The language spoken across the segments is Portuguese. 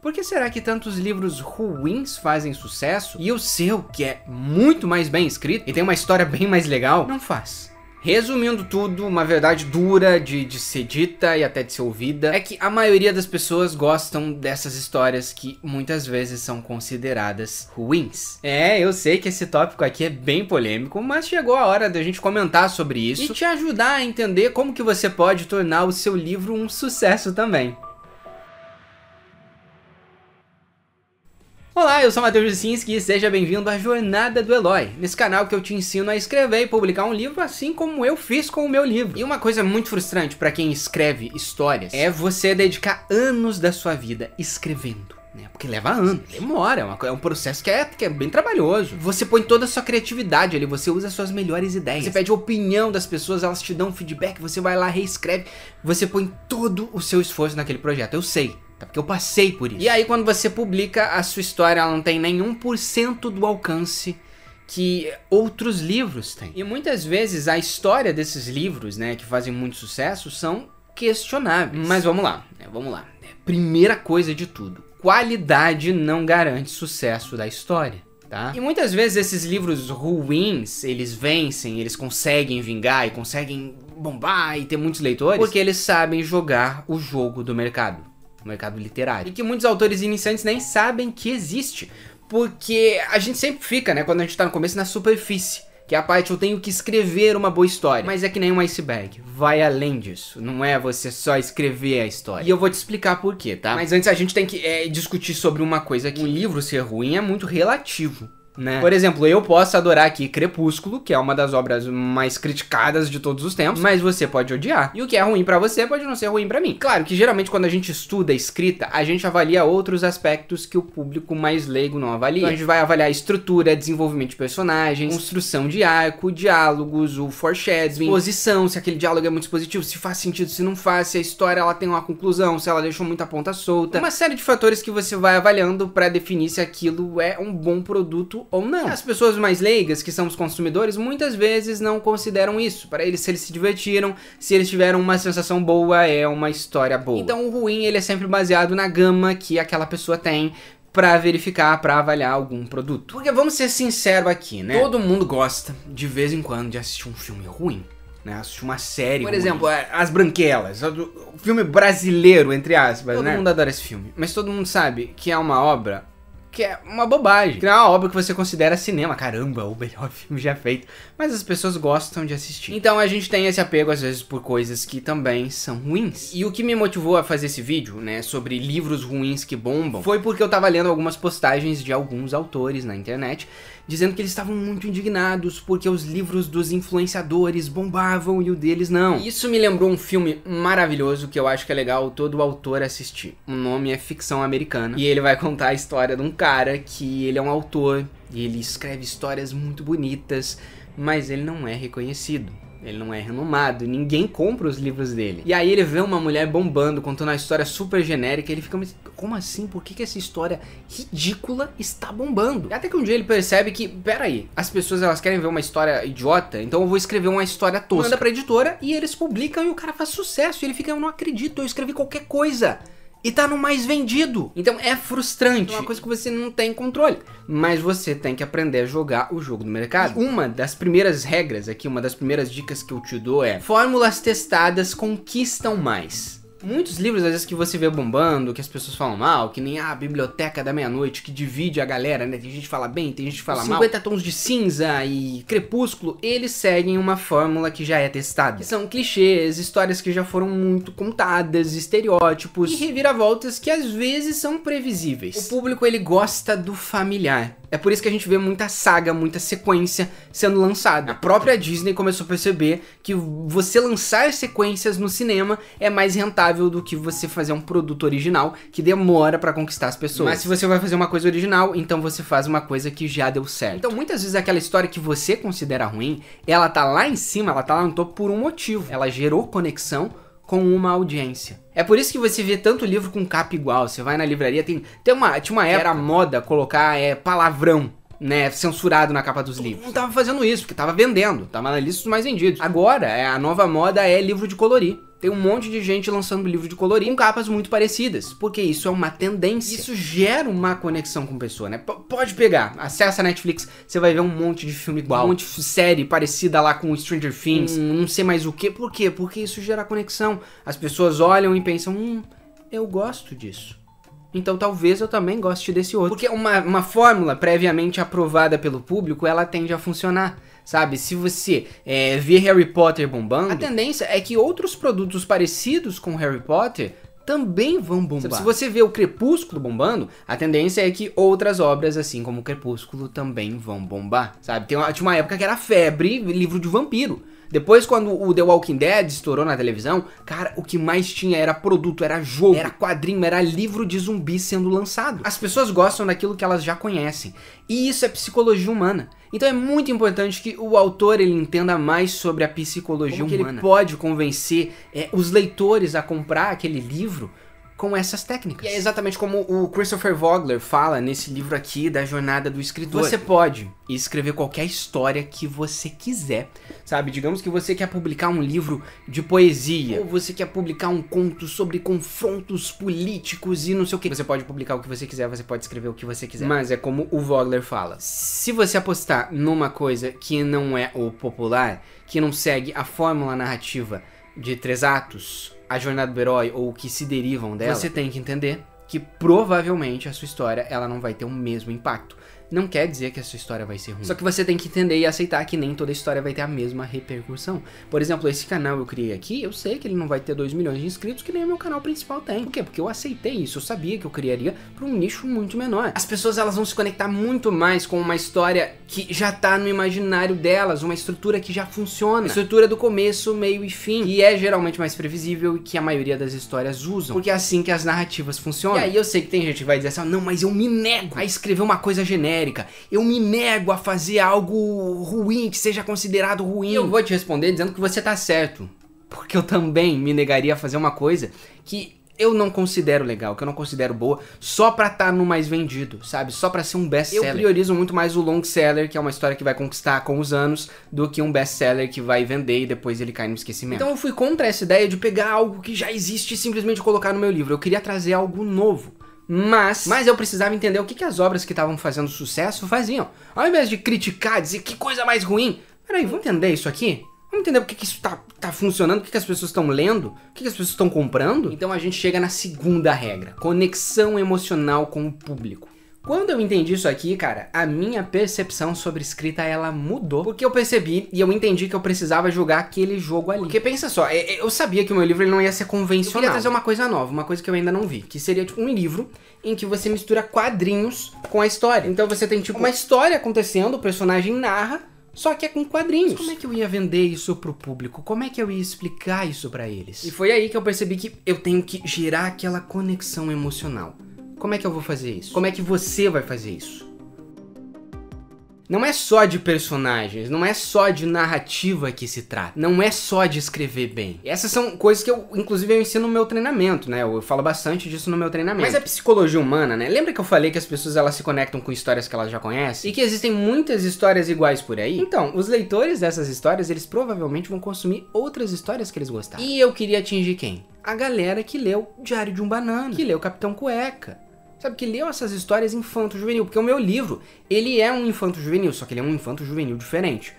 Por que será que tantos livros ruins fazem sucesso e o seu, que é muito mais bem escrito e tem uma história bem mais legal, não faz? Resumindo tudo, uma verdade dura de ser dita e até de ser ouvida é que a maioria das pessoas gostam dessas histórias que muitas vezes são consideradas ruins. Eu sei que esse tópico aqui é bem polêmico, mas chegou a hora da gente comentar sobre isso e te ajudar a entender como que você pode tornar o seu livro um sucesso também. Olá, eu sou Matheus Jusinski e seja bem-vindo à Jornada do Eloy, nesse canal que eu te ensino a escrever e publicar um livro assim como eu fiz com o meu livro. E uma coisa muito frustrante para quem escreve histórias é você dedicar anos da sua vida escrevendo, né? Porque leva anos, demora, é um processo que é bem trabalhoso. Você põe toda a sua criatividade ali, você usa as suas melhores ideias, você pede a opinião das pessoas, elas te dão feedback, você vai lá, reescreve, você põe todo o seu esforço naquele projeto, eu sei. Porque eu passei por isso. E aí quando você publica, a sua história ela não tem nenhum por cento do alcance que outros livros têm. E muitas vezes a história desses livros, né, que fazem muito sucesso, são questionáveis. Mas vamos lá. Primeira coisa de tudo, qualidade não garante sucesso da história. Tá? E muitas vezes esses livros ruins, eles vencem, eles conseguem vingar e conseguem bombar e ter muitos leitores, porque eles sabem jogar o jogo do mercado. O mercado literário. E que muitos autores iniciantes nem sabem que existe. Porque a gente sempre fica, né, quando a gente tá no começo, na superfície. Que é a parte, eu tenho que escrever uma boa história. Mas é que nem um iceberg. Vai além disso. Não é você só escrever a história. E eu vou te explicar por quê, tá? Mas antes a gente tem que discutir sobre uma coisa. Que um livro ser ruim é muito relativo, né? Por exemplo, eu posso adorar aqui Crepúsculo, que é uma das obras mais criticadas de todos os tempos, mas você pode odiar. E o que é ruim pra você pode não ser ruim pra mim. Claro que geralmente quando a gente estuda a escrita, a gente avalia outros aspectos que o público mais leigo não avalia. Então a gente vai avaliar estrutura, desenvolvimento de personagens, construção de arco, diálogos, o foreshadowing, exposição, se aquele diálogo é muito expositivo, se faz sentido, se não faz, se a história ela tem uma conclusão, se ela deixou muita ponta solta. Uma série de fatores que você vai avaliando pra definir se aquilo é um bom produto ou não. As pessoas mais leigas, que são os consumidores, muitas vezes não consideram isso. Para eles, se eles se divertiram, se eles tiveram uma sensação boa, é uma história boa. Então o ruim, ele é sempre baseado na gama que aquela pessoa tem pra verificar, pra avaliar algum produto. Porque vamos ser sinceros aqui, né? Todo mundo gosta, de vez em quando, de assistir um filme ruim. Né, assistir uma série. Por exemplo, As Branquelas, o filme brasileiro, entre aspas, né? Todo mundo adora esse filme, mas todo mundo sabe que é uma obra que é uma bobagem, que não é uma obra que você considera cinema, caramba, o melhor filme já feito, mas as pessoas gostam de assistir. Então a gente tem esse apego às vezes por coisas que também são ruins. E o que me motivou a fazer esse vídeo, né, sobre livros ruins que bombam, foi porque eu tava lendo algumas postagens de alguns autores na internet, dizendo que eles estavam muito indignados porque os livros dos influenciadores bombavam e o deles não. E isso me lembrou um filme maravilhoso que eu acho que é legal todo autor assistir. O nome é Ficção Americana e ele vai contar a história de um cara que ele é um autor e ele escreve histórias muito bonitas, mas ele não é reconhecido. Ele não é renomado, ninguém compra os livros dele. E aí ele vê uma mulher bombando, contando uma história super genérica, e ele fica, mas como assim? Por que essa história ridícula está bombando? E até que um dia ele percebe que, peraí, as pessoas elas querem ver uma história idiota, então eu vou escrever uma história tosca. Manda pra editora e eles publicam e o cara faz sucesso. E ele fica, eu não acredito, eu escrevi qualquer coisa. E tá no mais vendido. Então é frustrante. É uma coisa que você não tem controle. Mas você tem que aprender a jogar o jogo do mercado. E uma das primeiras regras aqui, uma das primeiras dicas que eu te dou é: fórmulas testadas conquistam mais. Muitos livros, às vezes, que você vê bombando, que as pessoas falam mal, que nem a Biblioteca da Meia-Noite, que divide a galera, né? Tem gente que fala bem, tem gente que fala mal. 50 Tons de Cinza e Crepúsculo, eles seguem uma fórmula que já é testada. São clichês, histórias que já foram muito contadas, estereótipos e reviravoltas que às vezes são previsíveis. O público, ele gosta do familiar. É por isso que a gente vê muita saga, muita sequência sendo lançada. A própria Disney começou a perceber que você lançar sequências no cinema é mais rentável do que você fazer um produto original que demora pra conquistar as pessoas. Mas se você vai fazer uma coisa original, então você faz uma coisa que já deu certo. Então muitas vezes aquela história que você considera ruim, ela tá lá em cima, ela tá lá no topo por um motivo. Ela gerou conexão com uma audiência. É por isso que você vê tanto livro com capa igual. Você vai na livraria, tinha uma época que era moda colocar palavrão, né, censurado na capa dos livros. Não tava fazendo isso, porque tava vendendo, tava na lista dos mais vendidos. Agora, a nova moda é livro de colorir. Tem um monte de gente lançando livro de colorir com capas muito parecidas, porque isso é uma tendência. Isso gera uma conexão com a pessoa, né? Pode pegar, acessa a Netflix, você vai ver um monte de filme igual, um monte de série parecida lá com Stranger Things, não sei mais o que. Por quê? Porque isso gera conexão. As pessoas olham e pensam, eu gosto disso. Então talvez eu também goste desse outro. Porque uma fórmula previamente aprovada pelo público, ela tende a funcionar. Sabe, se você vê Harry Potter bombando, a tendência é que outros produtos parecidos com Harry Potter também vão bombar. Se você vê o Crepúsculo bombando, a tendência é que outras obras, assim como o Crepúsculo, também vão bombar, sabe? Tinha uma época que era febre livro de vampiro. Depois, quando o The Walking Dead estourou na televisão, cara, o que mais tinha era produto, era jogo, era quadrinho, era livro de zumbi sendo lançado. As pessoas gostam daquilo que elas já conhecem. E isso é psicologia humana. Então é muito importante que o autor ele entenda mais sobre a psicologia humana. Que ele pode convencer os leitores a comprar aquele livro com essas técnicas. E é exatamente como o Christopher Vogler fala nesse livro aqui da jornada do escritor. Você pode escrever qualquer história que você quiser, sabe? Digamos que você quer publicar um livro de poesia, ou você quer publicar um conto sobre confrontos políticos e não sei o que. Você pode publicar o que você quiser, você pode escrever o que você quiser. Mas é como o Vogler fala, se você apostar numa coisa que não é o popular, que não segue a fórmula narrativa de 3 atos, a jornada do herói ou que se derivam dela, você tem que entender que provavelmente a sua história ela não vai ter o mesmo impacto. Não quer dizer que a sua história vai ser ruim. Só que você tem que entender e aceitar que nem toda história vai ter a mesma repercussão. Por exemplo, esse canal eu criei aqui, eu sei que ele não vai ter 2 milhões de inscritos, que nem o meu canal principal tem. Por quê? Porque eu aceitei isso, eu sabia que eu criaria para um nicho muito menor. As pessoas elas vão se conectar muito mais com uma história que já tá no imaginário delas, uma estrutura que já funciona. Uma estrutura do começo, meio e fim, que é geralmente mais previsível e que a maioria das histórias usam. Porque é assim que as narrativas funcionam. E aí eu sei que tem gente que vai dizer assim, não, mas eu me nego a escrever uma coisa genérica. Eu me nego a fazer algo ruim, que seja considerado ruim. E eu vou te responder dizendo que você tá certo. Porque eu também me negaria a fazer uma coisa que eu não considero legal, que eu não considero boa, só pra estar no mais vendido, sabe? Só pra ser um best-seller. Eu priorizo muito mais o long seller, que é uma história que vai conquistar com os anos, do que um best-seller que vai vender e depois ele cai no esquecimento. Então eu fui contra essa ideia de pegar algo que já existe e simplesmente colocar no meu livro. Eu queria trazer algo novo. Mas eu precisava entender o que as obras que estavam fazendo sucesso faziam. Ao invés de criticar, dizer que coisa mais ruim. Peraí, vamos entender isso aqui? Vamos entender por que isso tá funcionando, o que as pessoas estão lendo, o que as pessoas estão comprando? Então a gente chega na segunda regra. Conexão emocional com o público. Quando eu entendi isso aqui, cara, a minha percepção sobre escrita, ela mudou. Porque eu percebi e eu entendi que eu precisava jogar aquele jogo ali. Porque pensa só, eu sabia que o meu livro ele não ia ser convencional. Eu queria trazer uma coisa nova, uma coisa que eu ainda não vi. Que seria tipo um livro em que você mistura quadrinhos com a história. Então você tem tipo uma história acontecendo, o personagem narra, só que é com quadrinhos. Mas como é que eu ia vender isso pro público? Como é que eu ia explicar isso pra eles? E foi aí que eu percebi que eu tenho que gerar aquela conexão emocional. Como é que eu vou fazer isso? Como é que você vai fazer isso? Não é só de personagens, não é só de narrativa que se trata, não é só de escrever bem. Essas são coisas que inclusive eu ensino no meu treinamento, né? Eu falo bastante disso no meu treinamento. Mas a psicologia humana, né? Lembra que eu falei que as pessoas elas se conectam com histórias que elas já conhecem? E que existem muitas histórias iguais por aí? Então, os leitores dessas histórias, eles provavelmente vão consumir outras histórias que eles gostaram. E eu queria atingir quem? A galera que leu Diário de um Banana, que leu Capitão Cueca. Sabe, que leu essas histórias infanto-juvenil, porque o meu livro, ele é um infanto-juvenil, só que ele é um infanto-juvenil diferente.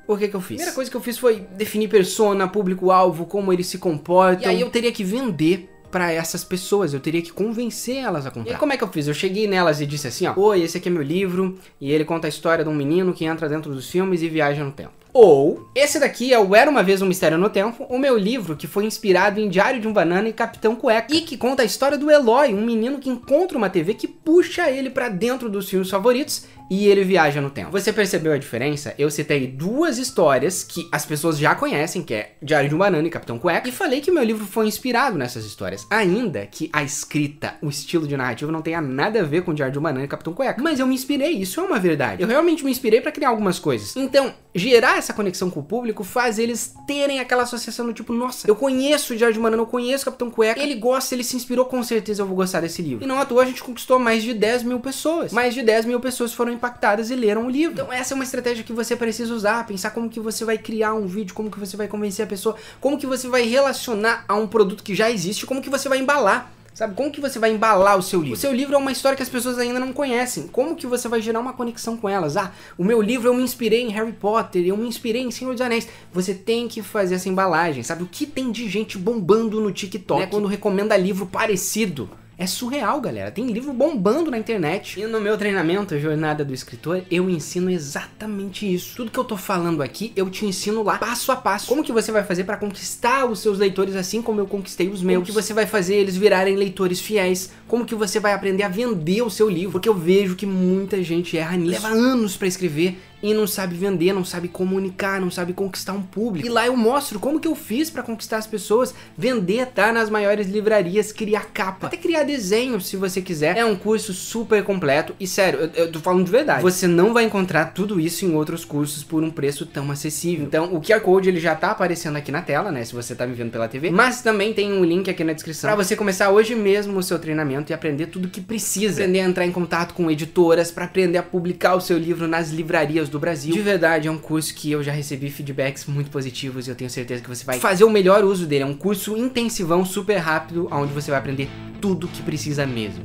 Por que eu fiz? A primeira coisa que eu fiz foi definir persona, público-alvo, como eles se comportam. E aí eu teria que vender pra essas pessoas, eu teria que convencer elas a comprar. E aí, como é que eu fiz? Eu cheguei nelas e disse assim, ó, oi, esse aqui é meu livro, e ele conta a história de um menino que entra dentro dos filmes e viaja no tempo. Ou, esse daqui é o Era Uma Vez um Mistério no Tempo, o meu livro que foi inspirado em Diário de um Banana e Capitão Cueca. E que conta a história do Eloy, um menino que encontra uma TV que puxa ele pra dentro dos filmes favoritos e ele viaja no tempo. Você percebeu a diferença? Eu citei 2 histórias que as pessoas já conhecem, que é Diário de um Banana e Capitão Cueca, e falei que o meu livro foi inspirado nessas histórias. Ainda que a escrita, o estilo de narrativa não tenha nada a ver com Diário de um Banana e Capitão Cueca. Mas eu me inspirei, isso é uma verdade. Eu realmente me inspirei pra criar algumas coisas. Então, gerar essa conexão com o público faz eles terem aquela associação do tipo, nossa, eu conheço o Diário de um Banana, eu conheço o Capitão Cueca, ele gosta, ele se inspirou, com certeza eu vou gostar desse livro. E não à toa a gente conquistou mais de 10 mil pessoas. Mais de 10 mil pessoas foram impactadas e leram o livro. Então essa é uma estratégia que você precisa usar, pensar como que você vai criar um vídeo, como que você vai convencer a pessoa, como que você vai relacionar a um produto que já existe, como que você vai embalar. Sabe, como que você vai embalar o seu livro? O seu livro é uma história que as pessoas ainda não conhecem. Como que você vai gerar uma conexão com elas? Ah, o meu livro eu me inspirei em Harry Potter, eu me inspirei em Senhor dos Anéis. Você tem que fazer essa embalagem, sabe? O que tem de gente bombando no TikTok, né, quando recomenda livro parecido? É surreal, galera. Tem livro bombando na internet. E no meu treinamento, Jornada do Escritor, eu ensino exatamente isso. Tudo que eu tô falando aqui, eu te ensino lá, passo a passo. Como que você vai fazer para conquistar os seus leitores assim como eu conquistei os meus? Como que você vai fazer eles virarem leitores fiéis? Como que você vai aprender a vender o seu livro? Porque eu vejo que muita gente erra nisso. Leva anos para escrever e não sabe vender, não sabe comunicar, não sabe conquistar um público. E lá eu mostro como que eu fiz pra conquistar as pessoas, vender, tá nas maiores livrarias, criar capa, até criar desenho se você quiser. É um curso super completo e sério, eu tô falando de verdade. Você não vai encontrar tudo isso em outros cursos por um preço tão acessível. Então o QR Code ele já tá aparecendo aqui na tela, né, se você tá me vendo pela TV, mas também tem um link aqui na descrição pra você começar hoje mesmo o seu treinamento e aprender tudo que precisa. Aprender a entrar em contato com editoras, pra aprender a publicar o seu livro nas livrarias do Brasil. De verdade, é um curso que eu já recebi feedbacks muito positivos e eu tenho certeza que você vai fazer o melhor uso dele. É um curso intensivão, super rápido, onde você vai aprender tudo que precisa mesmo.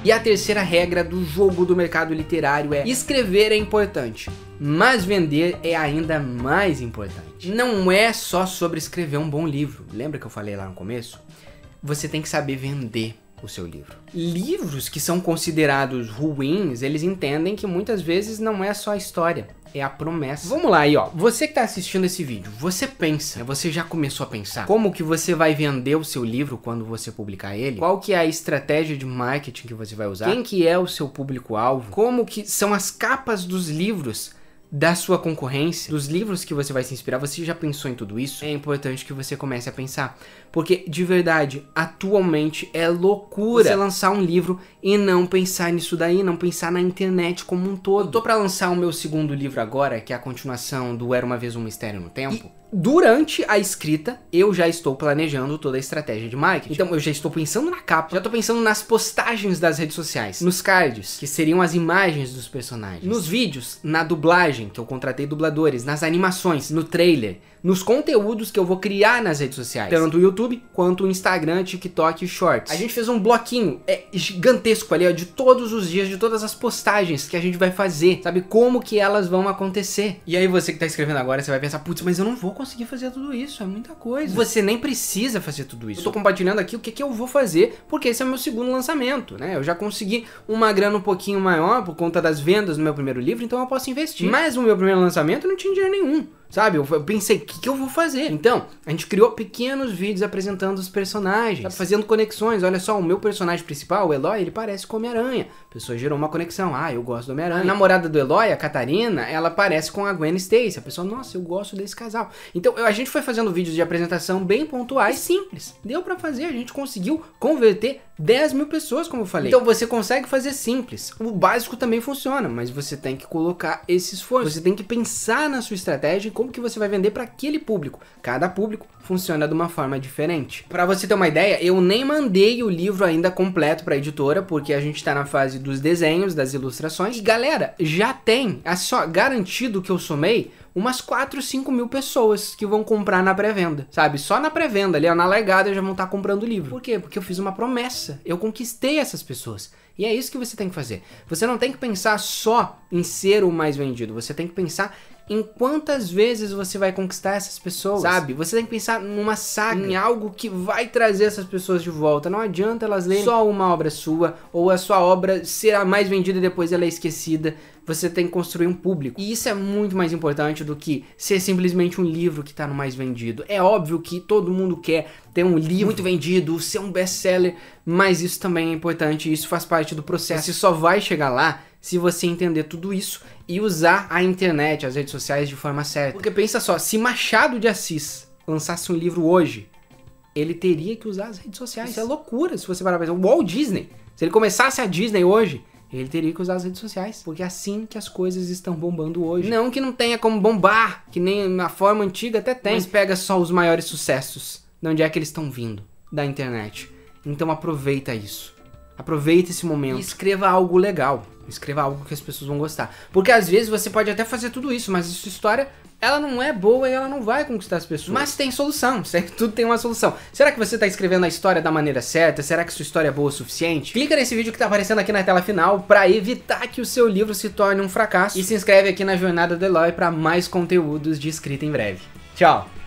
E a terceira regra do jogo do mercado literário é: escrever é importante, mas vender é ainda mais importante. Não é só sobre escrever um bom livro. Lembra que eu falei lá no começo? Você tem que saber vender o seu livro. Livros que são considerados ruins, eles entendem que muitas vezes não é só a história, é a promessa. Vamos lá aí, ó. Você que tá assistindo esse vídeo, você pensa, você já começou a pensar como que você vai vender o seu livro quando você publicar ele? Qual que é a estratégia de marketing que você vai usar? Quem que é o seu público-alvo? Como que são as capas dos livros da sua concorrência, dos livros que você vai se inspirar? Você já pensou em tudo isso? É importante que você comece a pensar, porque de verdade, atualmente é loucura você lançar um livro e não pensar nisso daí, não pensar na internet como um todo. Eu tô pra lançar o meu segundo livro agora, que é a continuação do Era Uma Vez Um Mistério no Tempo. Durante a escrita, eu já estou planejando toda a estratégia de marketing. Então eu já estou pensando na capa, já estou pensando nas postagens das redes sociais, nos cards, que seriam as imagens dos personagens, nos vídeos, na dublagem, que eu contratei dubladores, nas animações, no trailer, nos conteúdos que eu vou criar nas redes sociais, tanto o YouTube quanto o Instagram, TikTok e Shorts. A gente fez um bloquinho gigantesco ali, ó, de todos os dias, de todas as postagens que a gente vai fazer, sabe, como que elas vão acontecer. E aí você que tá escrevendo agora, você vai pensar, putz, mas eu não vou conseguir fazer tudo isso, é muita coisa. Você nem precisa fazer tudo isso. Eu tô compartilhando aqui o que eu vou fazer, porque esse é o meu segundo lançamento, né? Eu já consegui uma grana um pouquinho maior por conta das vendas do meu primeiro livro, então eu posso investir. Mas o meu primeiro lançamento eu não tinha dinheiro nenhum. Sabe, eu pensei, o que eu vou fazer? Então, a gente criou pequenos vídeos apresentando os personagens, sabe, fazendo conexões. Olha só, o meu personagem principal, o Eloy, ele parece com o Homem-Aranha. A pessoa gerou uma conexão. Ah, eu gosto do Homem-Aranha. A namorada do Eloy, a Catarina, ela parece com a Gwen Stacy. A pessoa, nossa, eu gosto desse casal. Então, a gente foi fazendo vídeos de apresentação bem pontuais e simples. Deu pra fazer, a gente conseguiu converter 10 mil pessoas, como eu falei. Então, você consegue fazer simples. O básico também funciona, mas você tem que colocar esse esforço. Você tem que pensar na sua estratégia, como que você vai vender para aquele público. Cada público funciona de uma forma diferente. Para você ter uma ideia, eu nem mandei o livro ainda completo para a editora, porque a gente tá na fase dos desenhos, das ilustrações. E galera, já tem, é só garantido que eu somei umas 4, 5 mil pessoas que vão comprar na pré-venda, sabe? Só na pré-venda, ali ó, na largada já vão estar comprando o livro. Por quê? Porque eu fiz uma promessa, eu conquistei essas pessoas. E é isso que você tem que fazer. Você não tem que pensar só em ser o mais vendido, você tem que pensar em quantas vezes você vai conquistar essas pessoas, sabe? Você tem que pensar numa saga, em algo que vai trazer essas pessoas de volta. Não adianta elas lerem só uma obra sua, ou a sua obra ser a mais vendida e depois ela é esquecida. Você tem que construir um público. E isso é muito mais importante do que ser simplesmente um livro que tá no mais vendido. É óbvio que todo mundo quer ter um livro muito vendido, ser um best-seller, mas isso também é importante, isso faz parte do processo. Você só vai chegar lá se você entender tudo isso e usar a internet, as redes sociais de forma certa. Porque pensa só, se Machado de Assis lançasse um livro hoje, ele teria que usar as redes sociais. Isso é loucura se você parar pra pensar. O Walt Disney, se ele começasse a Disney hoje, ele teria que usar as redes sociais, porque é assim que as coisas estão bombando hoje. Não que não tenha como bombar, que nem na forma antiga até tem, mas pega só os maiores sucessos, de onde é que eles estão vindo, da internet. Então aproveita isso. Aproveita esse momento e escreva algo legal. Escreva algo que as pessoas vão gostar. Porque às vezes você pode até fazer tudo isso, mas a sua história, ela não é boa e ela não vai conquistar as pessoas. Mas tem solução, certo? Tudo tem uma solução. Será que você tá escrevendo a história da maneira certa? Será que sua história é boa o suficiente? Clica nesse vídeo que tá aparecendo aqui na tela final pra evitar que o seu livro se torne um fracasso. E se inscreve aqui na Jornada do Eloy pra mais conteúdos de escrita em breve. Tchau!